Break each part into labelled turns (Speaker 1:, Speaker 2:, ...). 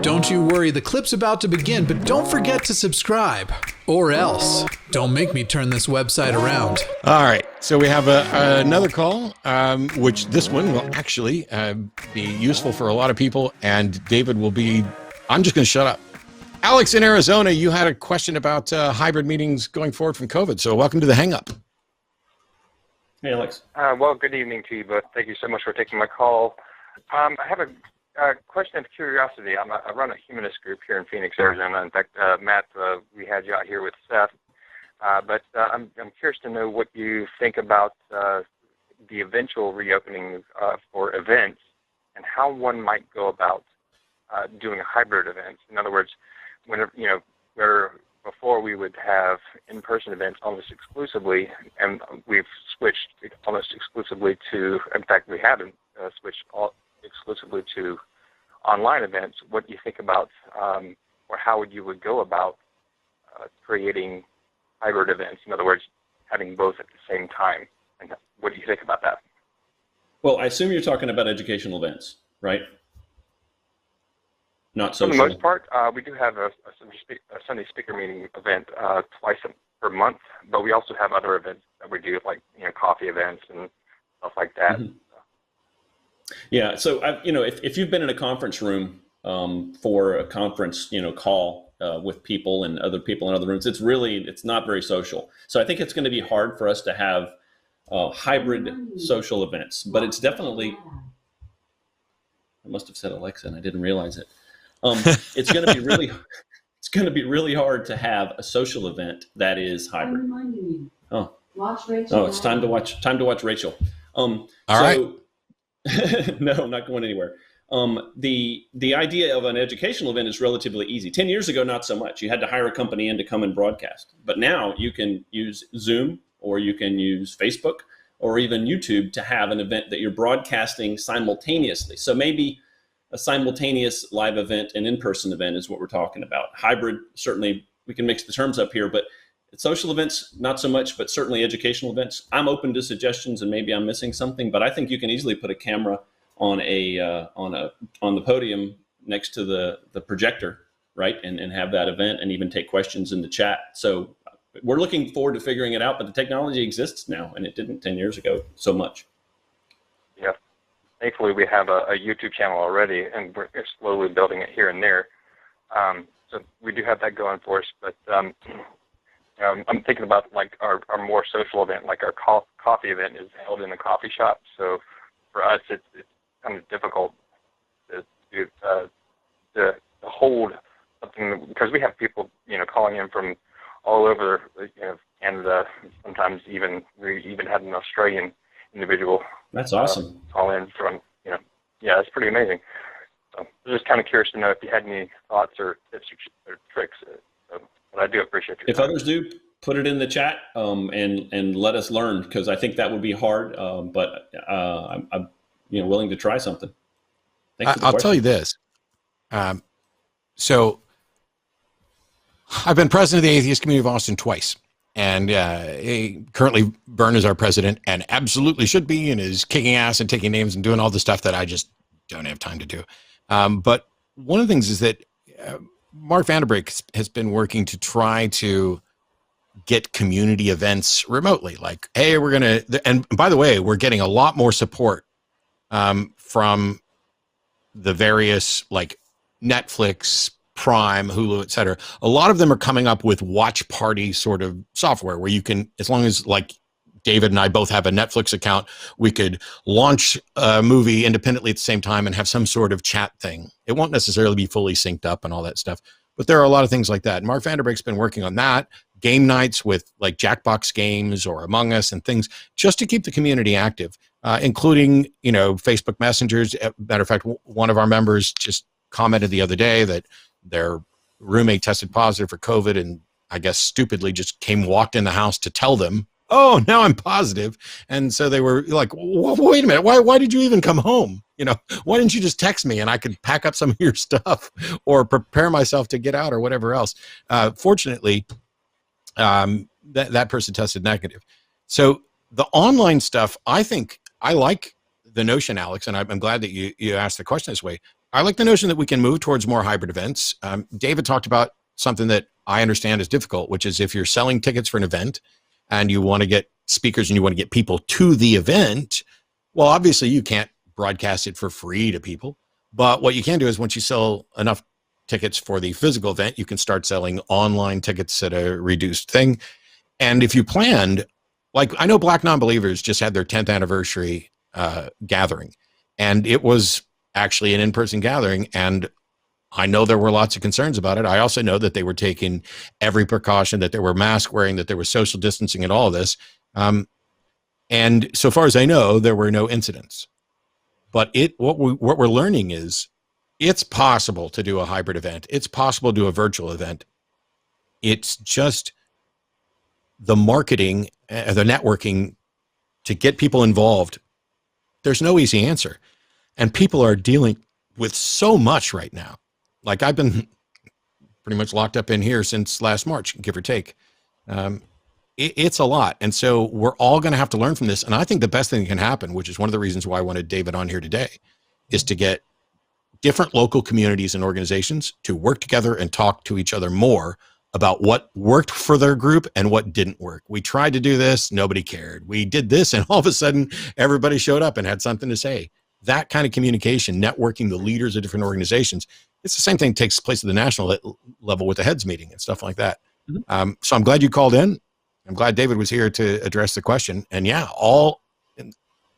Speaker 1: Don't you worry, the clip's about to begin, but don't forget to subscribe. Or else, don't make me turn this website around.
Speaker 2: All right, so we have another call, which this one will actually be useful for a lot of people, and David will be, I'm just going to shut up. Alex in Arizona, you had a question about hybrid meetings going forward from COVID, so welcome to the Hang Up.
Speaker 3: Hey, Alex.
Speaker 4: Well, good evening to you both. Thank you so much for taking my call. I have a question of curiosity. I run a humanist group here in Phoenix, Arizona. In fact, Matt, we had you out here with Seth. But I'm curious to know what you think about the eventual reopening for events and how one might go about doing hybrid events. In other words, whenever, where before we would have in-person events almost exclusively, and we've switched almost exclusively to, in fact, we haven't switched exclusively to online events. What do you think about, or how you would go about creating hybrid events? In other words, having both at the same time. And what do you think about that?
Speaker 3: Well, I assume you're talking about educational events, right? Not social.
Speaker 4: For the most part, we do have a Sunday speaker meeting event twice per month, but we also have other events that we do, like coffee events and stuff like that.
Speaker 3: Mm-hmm. Yeah, so if you've been in a conference room for a conference call with people and other people in other rooms, it's not very social. So I think it's going to be hard for us to have hybrid social events, but it's definitely. I must have said Alexa and I didn't realize it. It's going to be really hard to have a social event that is hybrid. Oh, watch Rachel. Oh, it's time to watch Rachel. All
Speaker 2: right.
Speaker 3: No, I'm not going anywhere. The idea of an educational event is relatively easy. 10 years ago, not so much. You had to hire a company in to come and broadcast. But now you can use Zoom, or you can use Facebook, or even YouTube to have an event that you're broadcasting simultaneously. So maybe a simultaneous live event and in-person event is what we're talking about. Hybrid, certainly we can mix the terms up here, but social events, not so much, but certainly educational events. I'm open to suggestions, and maybe I'm missing something, but I think you can easily put a camera on the podium next to the projector, right, and have that event, and even take questions in the chat. So we're looking forward to figuring it out, but the technology exists now, and it didn't 10 years ago so much.
Speaker 4: Yeah, thankfully we have a YouTube channel already, and we're slowly building it here and there. So we do have that going for us, but. I'm thinking about like our more social event, like our coffee event is held in a coffee shop. So for us, it's kind of difficult to hold something, because we have people calling in from all over Canada. Sometimes we even had an Australian individual.
Speaker 3: That's awesome.
Speaker 4: Call in from yeah, it's pretty amazing. So I'm just kind of curious to know if you had any thoughts or tips or tricks. But I do appreciate your
Speaker 3: If others do, put it in the chat and let us learn, because I think that would be hard. But I'm willing to try something.
Speaker 2: I'll tell you this. So I've been president of the atheist community of Austin twice, and currently Byrne is our president, and absolutely should be, and is kicking ass and taking names and doing all the stuff that I just don't have time to do. But one of the things is that Mark Vanderbeek has been working to try to get community events remotely. Like, hey, and by the way, we're getting a lot more support from the various, like Netflix, Prime, Hulu, et cetera. A lot of them are coming up with watch party sort of software where you can, as long as like David and I both have a Netflix account, we could launch a movie independently at the same time and have some sort of chat thing. It won't necessarily be fully synced up and all that stuff, but there are a lot of things like that. And Mark Vanderbeek's been working on that, game nights with like Jackbox games or Among Us and things, just to keep the community active, including, Facebook messengers. Matter of fact, one of our members just commented the other day that their roommate tested positive for COVID, and I guess stupidly just walked in the house to tell them, oh, now I'm positive. And so they were like, wait a minute, why did you even come home? Why didn't you just text me and I could pack up some of your stuff or prepare myself to get out or whatever else? Fortunately, that person tested negative. So the online stuff, I think I like the notion, Alex, and I'm glad that you asked the question this way. I like the notion that we can move towards more hybrid events. David talked about something that I understand is difficult, which is if you're selling tickets for an event and you want to get speakers and you want to get people to the event, well, obviously you can't broadcast it for free to people. But what you can do is once you sell enough tickets for the physical event, you can start selling online tickets at a reduced thing. And if you planned, like I know Black Nonbelievers just had their 10th anniversary gathering, and it was actually an in-person gathering. And I know there were lots of concerns about it. I also know that they were taking every precaution, that there were mask wearing, that there was social distancing and all of this. And so far as I know, there were no incidents. But what we're learning is it's possible to do a hybrid event. It's possible to do a virtual event. It's just the marketing, the networking to get people involved. There's no easy answer. And people are dealing with so much right now. Like I've been pretty much locked up in here since last March, give or take. It's a lot. And so we're all going to have to learn from this. And I think the best thing that can happen, which is one of the reasons why I wanted David on here today, is to get different local communities and organizations to work together and talk to each other more about what worked for their group and what didn't work. We tried to do this, nobody cared. We did this, and all of a sudden everybody showed up and had something to say. That kind of communication, networking the leaders of different organizations, it's the same thing that takes place at the national level with the heads meeting and stuff like that. Mm-hmm. So I'm glad you called in. I'm glad David was here to address the question. And yeah,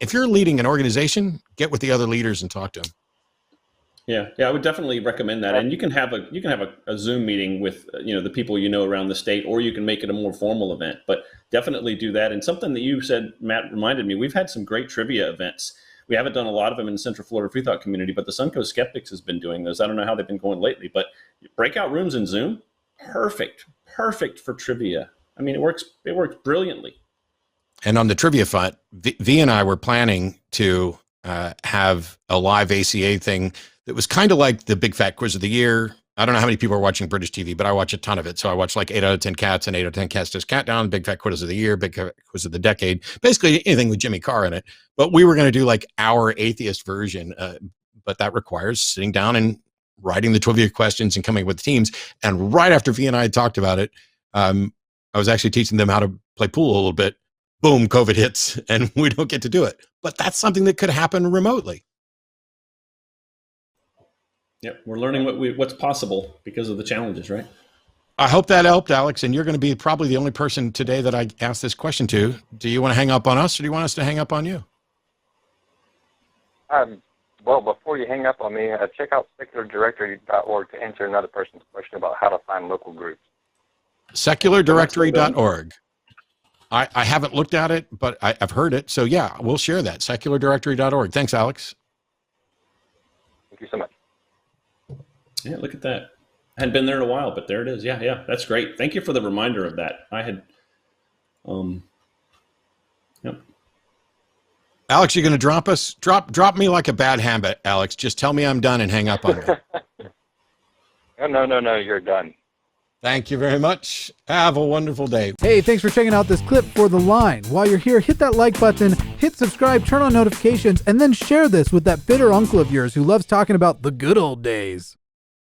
Speaker 2: if you're leading an organization, get with the other leaders and talk to them.
Speaker 3: Yeah, I would definitely recommend that. And you can have a Zoom meeting with the people around the state, or you can make it a more formal event. But definitely do that. And something that you said, Matt, reminded me. We've had some great trivia events. We haven't done a lot of them in the Central Florida Free Thought community, but the Suncoast Skeptics has been doing those. I don't know how they've been going lately, but breakout rooms in Zoom, perfect for trivia. I mean, it works brilliantly.
Speaker 2: And on the trivia front, V and I were planning to have a live ACA thing that was kind of like the Big Fat Quiz of the Year. I don't know how many people are watching British TV, but I watch a ton of it. So I watch like 8 out of 10 cats and 8 out of 10 cats does Countdown, Big Fat Quiz of the Year, Big Fat Quiz of the Decade, basically anything with Jimmy Carr in it. But we were going to do like our atheist version, but that requires sitting down and writing the trivia questions and coming up with teams. And right after V and I had talked about it, I was actually teaching them how to play pool a little bit. Boom, COVID hits and we don't get to do it. But that's something that could happen remotely.
Speaker 3: Yep, we're learning what's possible because of the challenges, right?
Speaker 2: I hope that helped, Alex. And you're going to be probably the only person today that I asked this question to. Do you want to hang up on us, or do you want us to hang up on you?
Speaker 4: Well, before you hang up on me, check out seculardirectory.org to answer another person's question about how to find local groups.
Speaker 2: Seculardirectory.org. I haven't looked at it, but I've heard it. So yeah, we'll share that. Seculardirectory.org. Thanks, Alex.
Speaker 4: Thank you so much.
Speaker 3: Yeah, look at that. I hadn't been there in a while, but there it is. Yeah, that's great. Thank you for the reminder of that. I had, yep.
Speaker 2: Alex, you're going to drop us? Drop me like a bad habit, Alex. Just tell me I'm done and hang up on me.
Speaker 4: No, you're done.
Speaker 2: Thank you very much. Have a wonderful day.
Speaker 1: Hey, thanks for checking out this clip for The Line. While you're here, hit that like button, hit subscribe, turn on notifications, and then share this with that bitter uncle of yours who loves talking about the good old days.